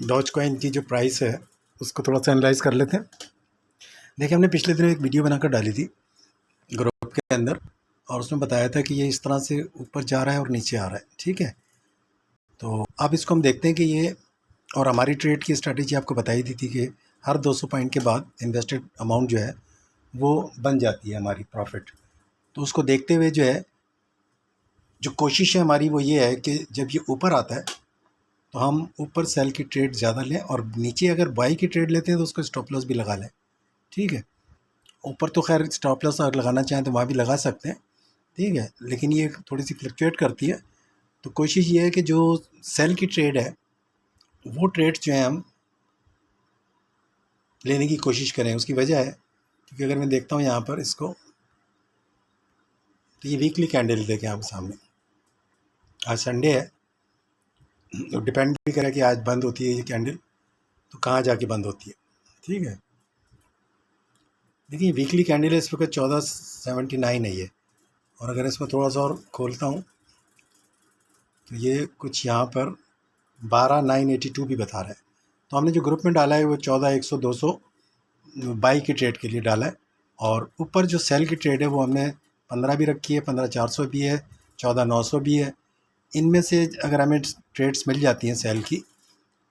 Doge coin की जो price है उसको थोड़ा सा एनालाइज कर लेते हैं। देखिए, हमने पिछले दिनों एक वीडियो बनाकर डाली थी ग्रुप के अंदर और उसमें बताया था कि ये इस तरह से ऊपर जा रहा है और नीचे आ रहा है। ठीक है, तो अब इसको हम देखते हैं कि ये, और हमारी ट्रेड की स्ट्रैटेजी आपको बताई दी थी कि हर 200 पॉइंट के बाद इन्वेस्टेड अमाउंट जो है वो बन जाती है हमारी प्रॉफिट। तो उसको देखते हुए जो है, जो कोशिश है हमारी वो ये है कि जब ये ऊपर आता है तो हम ऊपर सेल की ट्रेड ज़्यादा लें और नीचे अगर बाई की ट्रेड लेते हैं तो उसको स्टॉप लॉस भी लगा लें। ठीक है, ऊपर तो खैर स्टॉप लॉस अगर लगाना चाहें तो वहाँ भी लगा सकते हैं। ठीक है, लेकिन ये थोड़ी सी फ्लक्चुएट करती है। तो कोशिश ये है कि जो सेल की ट्रेड है वो ट्रेड जो है हम लेने की कोशिश करें। उसकी वजह है क्योंकि अगर मैं देखता हूँ यहाँ पर इसको, तो ये वीकली कैंडल देखें आप सामने। आज संडे है तो डिपेंड भी करे कि आज बंद होती है ये कैंडल तो कहाँ जाके बंद होती है। ठीक है, देखिए वीकली कैंडल है, इस वक्त 1479 है ये, और अगर इसमें थोड़ा सा और खोलता हूँ तो ये कुछ यहाँ पर 12982 भी बता रहा है। तो हमने जो ग्रुप में डाला है वो 14100 200 बाई की ट्रेड के लिए डाला है, और ऊपर जो सेल की ट्रेड है वो हमने 15 भी रखी है, 15400 भी है, 14900 भी है। इनमें से अगर हमें ट्रेड्स मिल जाती हैं सेल की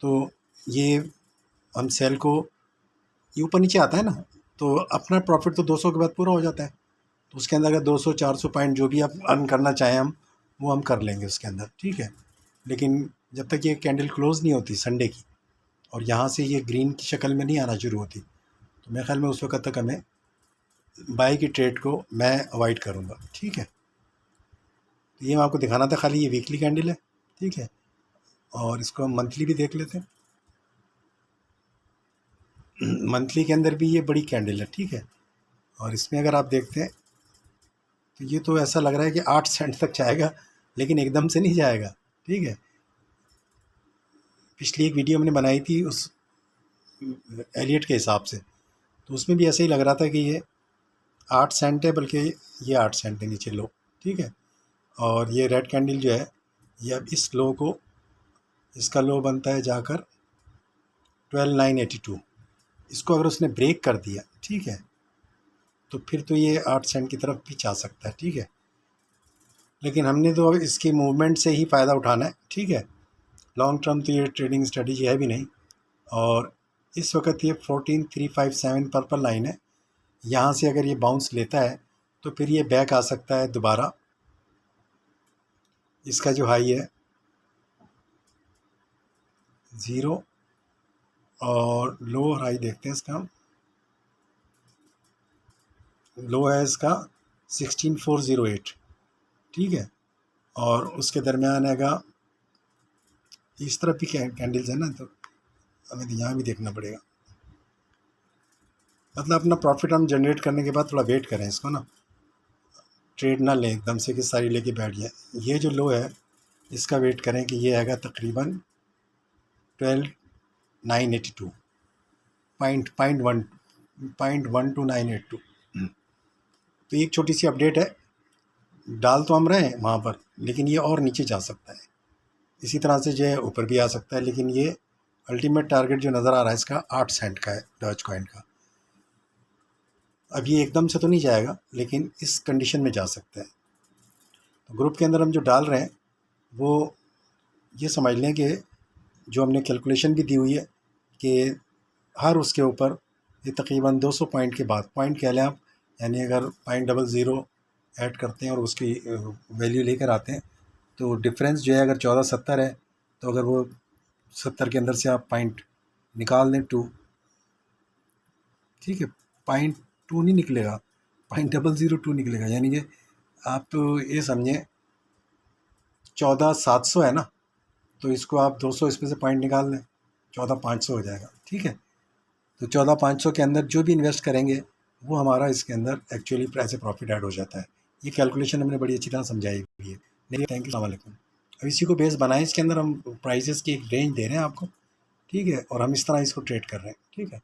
तो ये हम सेल को, ये ऊपर नीचे आता है ना, तो अपना प्रॉफिट तो 200 के बाद पूरा हो जाता है। तो उसके अंदर अगर 200-400 पॉइंट जो भी आप अर्न करना चाहें हम, वो हम कर लेंगे उसके अंदर। ठीक है, लेकिन जब तक ये कैंडल क्लोज़ नहीं होती संडे की और यहाँ से ये ग्रीन की शक्ल में नहीं आना शुरू होती, तो मेरे ख्याल में उस वक्त तक हमें बाई की ट्रेड को मैं अवॉइड करूँगा। ठीक है, तो ये मैं आपको दिखाना था खाली, ये वीकली कैंडल है। ठीक है, और इसको हम मंथली भी देख लेते हैं। मंथली के अंदर भी ये बड़ी कैंडल है। ठीक है, और इसमें अगर आप देखते हैं तो ये तो ऐसा लग रहा है कि 8 सेंट तक जाएगा, लेकिन एकदम से नहीं जाएगा। ठीक है, पिछली एक वीडियो मैंने बनाई थी उस एलियट के हिसाब से, तो उसमें भी ऐसे ही लग रहा था कि ये 8 सेंट है, बल्कि ये 8 सेंट है नीचे लो। ठीक है, और ये रेड कैंडल जो है ये अब इस लो को, इसका लो बनता है जाकर 12982। इसको अगर उसने ब्रेक कर दिया, ठीक है, तो फिर तो ये 8 सेंट की तरफ भी जा सकता है। ठीक है, लेकिन हमने तो इसकी मूवमेंट से ही फ़ायदा उठाना है। ठीक है, लॉन्ग टर्म तो ये ट्रेडिंग स्ट्रेटजी है भी नहीं। और इस वक्त ये 14357 पर्पल लाइन है, यहाँ से अगर ये बाउंस लेता है तो फिर ये बैक आ सकता है दोबारा। इसका जो हाई है 0 और लो और हाई देखते हैं इसका। लो है इसका 16408। ठीक है, और उसके दरमियान आएगा इस तरफ भी कैंडल्स है ना, तो हमें तो यहाँ भी देखना पड़ेगा। मतलब अपना प्रॉफिट हम जनरेट करने के बाद थोड़ा वेट करें इसको ना, ट्रेड ना लें एकदम से कि सारी लेके बैठ जाए। ये जो लो है इसका वेट करें कि ये आएगा तकरीबन 12982 .12982। तो एक छोटी सी अपडेट है, डाल तो हम रहे हैं वहाँ पर, लेकिन ये और नीचे जा सकता है। इसी तरह से जो है ऊपर भी आ सकता है, लेकिन ये अल्टीमेट टारगेट जो नज़र आ रहा है इसका 8 सेंट का है डॉज कॉइन का। अब ये एकदम से तो नहीं जाएगा, लेकिन इस कंडीशन में जा सकता है। तो ग्रुप के अंदर हम जो डाल रहे हैं वो ये समझ लें कि जो हमने कैलकुलेशन भी दी हुई है कि हर उसके ऊपर ये तकरीबन 200 पॉइंट के बाद, पॉइंट कह लें आप, यानी अगर 0.00 ऐड करते हैं और उसकी वैल्यू लेकर आते हैं तो डिफरेंस जो है अगर 1470 है, तो अगर वो 70 के अंदर से आप पॉइंट निकाल दें 2, ठीक है, 0.2 नहीं निकलेगा, 0.002 निकलेगा। यानी कि आप तो ये समझें 14700 है ना, तो इसको आप 200 इसमें से पॉइंट निकाल दें, 14500 हो जाएगा। ठीक है, तो 14500 के अंदर जो भी इन्वेस्ट करेंगे वो हमारा इसके अंदर एक्चुअली ऐसे प्रॉफिट ऐड हो जाता है। ये कैलकुलेशन हमने बड़ी अच्छी तरह समझाई हुई है। नहीं, थैंक यू, अस्सलाम वालेकुम। अब इसी को बेस बनाएं, इसके अंदर हम प्राइसेस की एक रेंज दे रहे हैं आपको। ठीक है, और हम इस तरह इसको ट्रेड कर रहे हैं। ठीक है।